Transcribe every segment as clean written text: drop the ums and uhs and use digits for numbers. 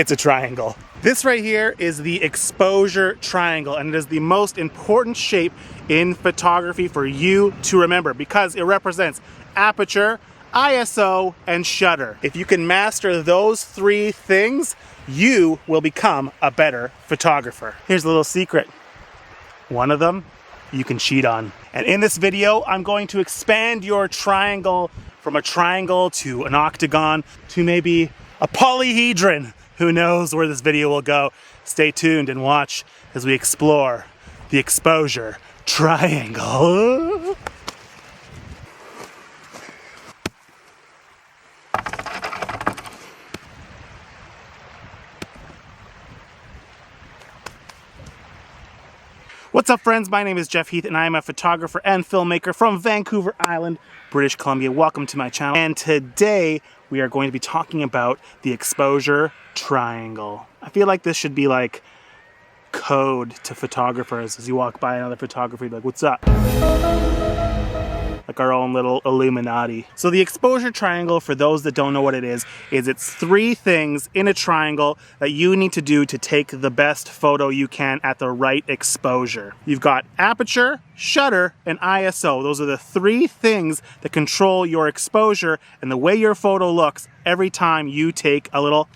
it's a triangle. This right here is the exposure triangle, and it is the most important shape in photography for you to remember because it represents aperture, ISO, and shutter. If you can master those three things, you will become a better photographer. Here's a little secret. One of them you can cheat on. And in this video, I'm going to expand your triangle from a triangle to an octagon to maybe a polyhedron. Who knows where this video will go? Stay tuned and watch as we explore the exposure triangle. What's up, friends? My name is Jeff Heath and I am a photographer and filmmaker from Vancouver Island, British Columbia. Welcome to my channel. And today we are going to be talking about the exposure triangle. I feel like this should be like code to photographers. As you walk by another photographer, you're like, what's up? Like our own little Illuminati. So the exposure triangle, for those that don't know what it is it's three things in a triangle that you need to do to take the best photo you can at the right exposure. You've got aperture, shutter, and ISO. Those are the three things that control your exposure and the way your photo looks every time you take a little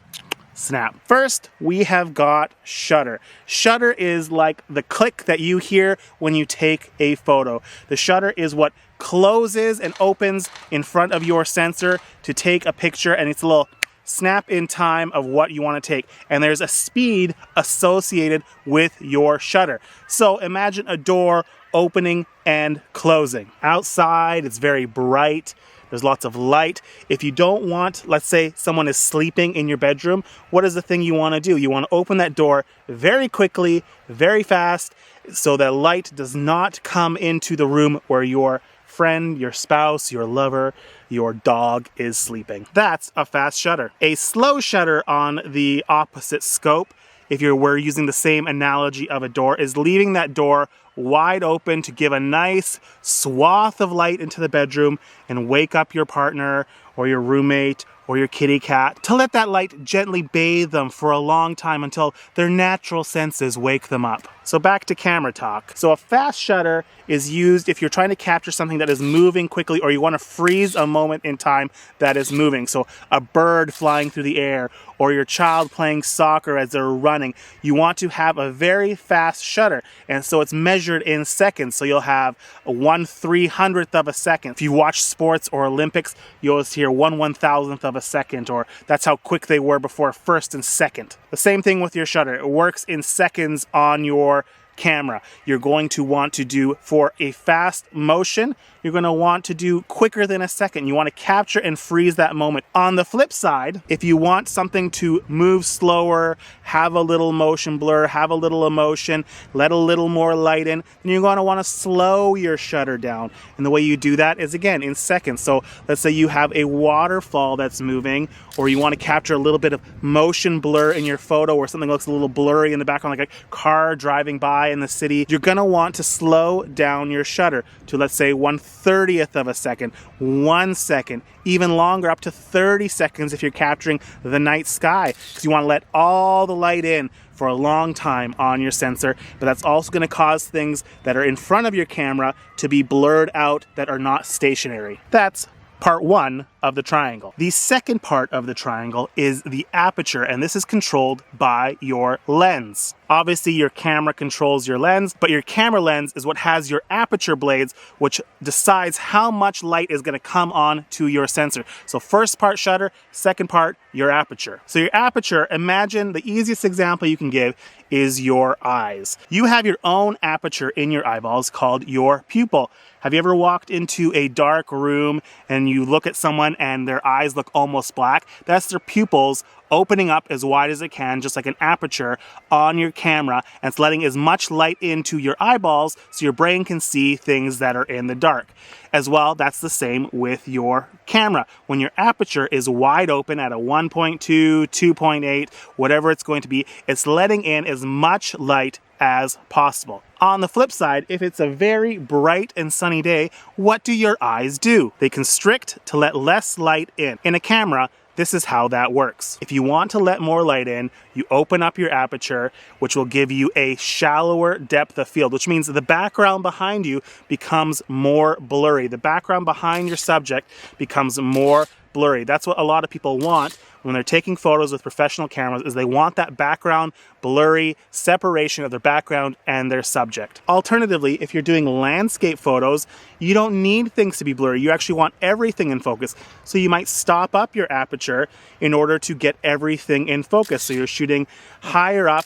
snap. First, we have got shutter. Shutter is like the click that you hear when you take a photo. The shutter is what closes and opens in front of your sensor to take a picture, and it's a little snap in time of what you want to take. And there's a speed associated with your shutter. So imagine a door opening and closing. Outside, it's very bright. There's lots of light. If you don't want, let's say someone is sleeping in your bedroom, what is the thing you want to do? You want to open that door very quickly, very fast, so that light does not come into the room where your friend, your spouse, your lover, your dog is sleeping. That's a fast shutter. A slow shutter on the opposite scope, if we're using the same analogy of a door, is leaving that door wide open to give a nice swath of light into the bedroom and wake up your partner or your roommate or your kitty cat, to let that light gently bathe them for a long time until their natural senses wake them up. So back to camera talk. So a fast shutter is used if you're trying to capture something that is moving quickly, or you want to freeze a moment in time that is moving. So a bird flying through the air, or your child playing soccer as they're running. You want to have a very fast shutter, and so it's measured in seconds. So you'll have a 1/300th of a second. If you watch sports or Olympics, you always hear 1/1000th of a second, or that's how quick they were before first and second. The same thing with your shutter. It works in seconds on your camera. You're going to want to do, for a fast motion, you're going to want to do quicker than a second. You want to capture and freeze that moment. On the flip side, if you want something to move slower, have a little motion blur, have a little emotion, let a little more light in, then you're going to want to slow your shutter down. And the way you do that is, again, in seconds. So let's say you have a waterfall that's moving, or you want to capture a little bit of motion blur in your photo, or something looks a little blurry in the background, like a car driving by in the city. You're going to want to slow down your shutter to, let's say, 1/30th of a second, 1 second, even longer, up to 30 seconds if you're capturing the night sky, because you want to let all the light in for a long time on your sensor. But that's also going to cause things that are in front of your camera to be blurred out that are not stationary. That's part one of the triangle. The second part of the triangle is the aperture, and this is controlled by your lens. Obviously, your camera controls your lens, but your camera lens is what has your aperture blades, which decides how much light is going to come on to your sensor. So first part shutter, second part your aperture. So your aperture, imagine the easiest example you can give is your eyes. You have your own aperture in your eyeballs called your pupil. Have you ever walked into a dark room and you look at someone and their eyes look almost black? That's their pupils opening up as wide as it can, just like an aperture on your camera, and it's letting as much light into your eyeballs so your brain can see things that are in the dark. As well, that's the same with your camera. When your aperture is wide open at a 1.2, 2.8, whatever it's going to be, it's letting in as much light as possible. On the flip side, if it's a very bright and sunny day, what do your eyes do? They constrict to let less light in. In a camera, This is how that works. If you want to let more light in, you open up your aperture, which will give you a shallower depth of field, which means that the background behind you becomes more blurry. The background behind your subject becomes more blurry. That's what a lot of people want when they're taking photos with professional cameras, is they want that background blurry separation of their background and their subject. Alternatively, if you're doing landscape photos, you don't need things to be blurry. You actually want everything in focus. So you might stop up your aperture in order to get everything in focus. So you're shooting higher up,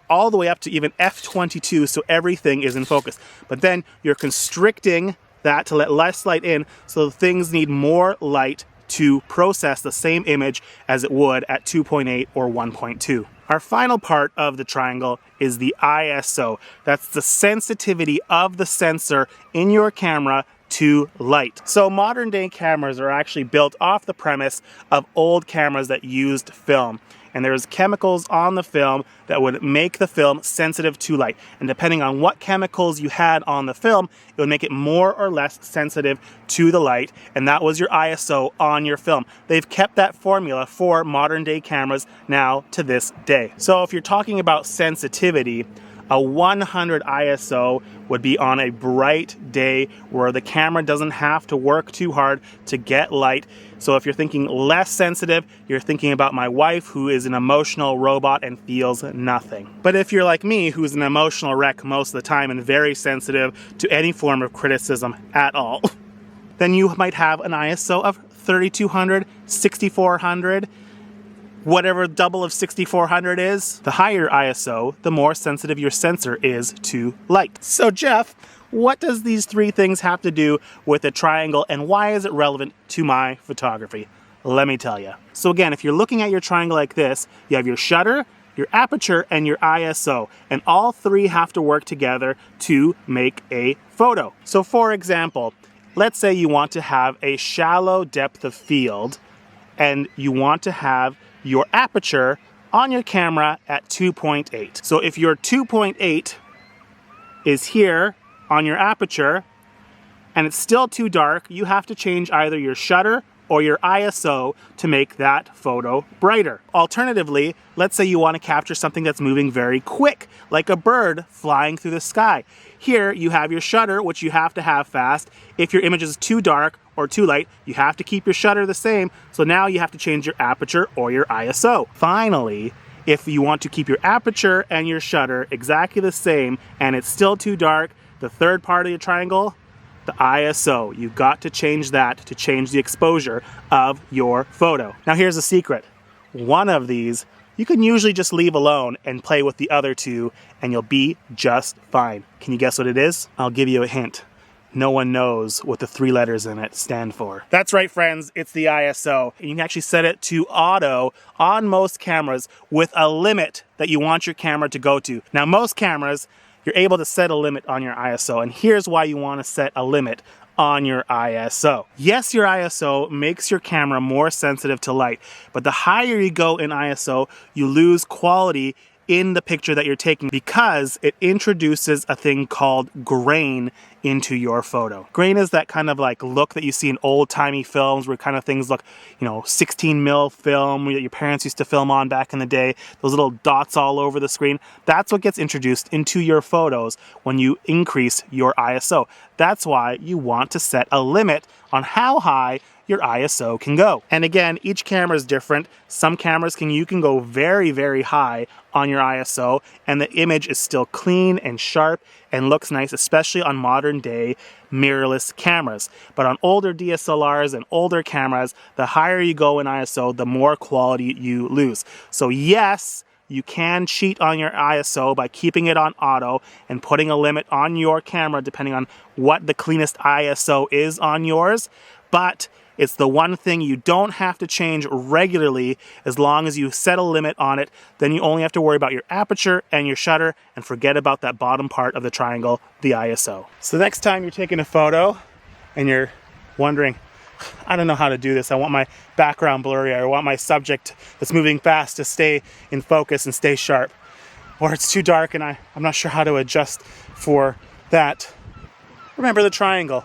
all the way up to even f/22, so everything is in focus. But then you're constricting that to let less light in, so things need more light to process the same image as it would at 2.8 or 1.2. Our final part of the triangle is the ISO. That's the sensitivity of the sensor in your camera to light. So modern day cameras are actually built off the premise of old cameras that used film. And there's chemicals on the film that would make the film sensitive to light. And depending on what chemicals you had on the film, it would make it more or less sensitive to the light. And that was your ISO on your film. They've kept that formula for modern day cameras now to this day. So if you're talking about sensitivity, a 100 ISO would be on a bright day where the camera doesn't have to work too hard to get light. So if you're thinking less sensitive, you're thinking about my wife, who is an emotional robot and feels nothing. But if you're like me, who's an emotional wreck most of the time and very sensitive to any form of criticism at all, then you might have an ISO of 3200, 6400, whatever double of 6400 is. The higher ISO, the more sensitive your sensor is to light. So Jeff, what does these three things have to do with a triangle, and why is it relevant to my photography? Let me tell you. So again, if you're looking at your triangle like this, you have your shutter, your aperture, and your ISO, and all three have to work together to make a photo. So for example, let's say you want to have a shallow depth of field, and you want to have your aperture on your camera at 2.8. So if your 2.8 is here on your aperture and it's still too dark, you have to change either your shutter or your ISO to make that photo brighter. Alternatively, let's say you want to capture something that's moving very quick, like a bird flying through the sky. Here you have your shutter, which you have to have fast. If your image is too dark or too light, you have to keep your shutter the same. So now you have to change your aperture or your ISO. Finally, if you want to keep your aperture and your shutter exactly the same and it's still too dark, the third part of your triangle, the ISO. You've got to change that to change the exposure of your photo. Now here's a secret. One of these you can usually just leave alone and play with the other two and you'll be just fine. Can you guess what it is? I'll give you a hint. No one knows what the three letters in it stand for. That's right, friends, it's the ISO. You can actually set it to auto on most cameras with a limit that you want your camera to go to. Now most cameras, you're able to set a limit on your ISO, and here's why you want to set a limit on your ISO. Yes, your ISO makes your camera more sensitive to light, but the higher you go in ISO, you lose quality in the picture that you're taking because it introduces a thing called grain into your photo. Grain is that kind of like look that you see in old-timey films where kind of things look, 16 mil film that your parents used to film on back in the day, those little dots all over the screen. That's what gets introduced into your photos when you increase your ISO. That's why you want to set a limit on how high your ISO can go. And again, each camera is different. Some cameras you can go very, very high on your ISO and the image is still clean and sharp and looks nice, especially on modern day mirrorless cameras. But on older DSLRs and older cameras, the higher you go in ISO, the more quality you lose. So yes, you can cheat on your ISO by keeping it on auto and putting a limit on your camera depending on what the cleanest ISO is on yours, but it's the one thing you don't have to change regularly as long as you set a limit on it. Then you only have to worry about your aperture and your shutter and forget about that bottom part of the triangle, the ISO. So next time you're taking a photo and you're wondering, I don't know how to do this. I want my background blurry. I want my subject that's moving fast to stay in focus and stay sharp. Or it's too dark and I'm not sure how to adjust for that. Remember the triangle.